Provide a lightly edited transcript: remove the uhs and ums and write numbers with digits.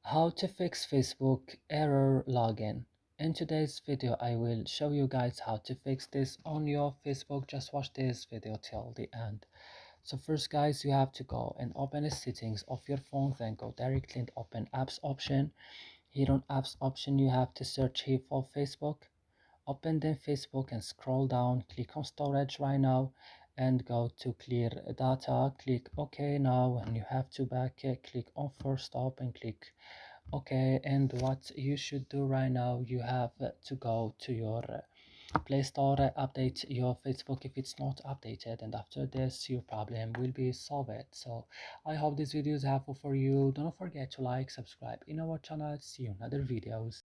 How to fix Facebook error login. In today's video, I will show you guys how to fix this on your Facebook. Just watch this video till the end. So first guys, you have to go and open the settings of your phone, then go directly and open apps option. Here on apps option, you have to search here for Facebook. Open then Facebook and scroll down, click on storage right now and go to clear data, click OK now, and you have to back click on force stop and click OK. And what you should do right now, you have to go to your Play Store, update your Facebook if it's not updated, and after this your problem will be solved. So I hope this video is helpful for you. Don't forget to like, subscribe in our channel. See you in other videos.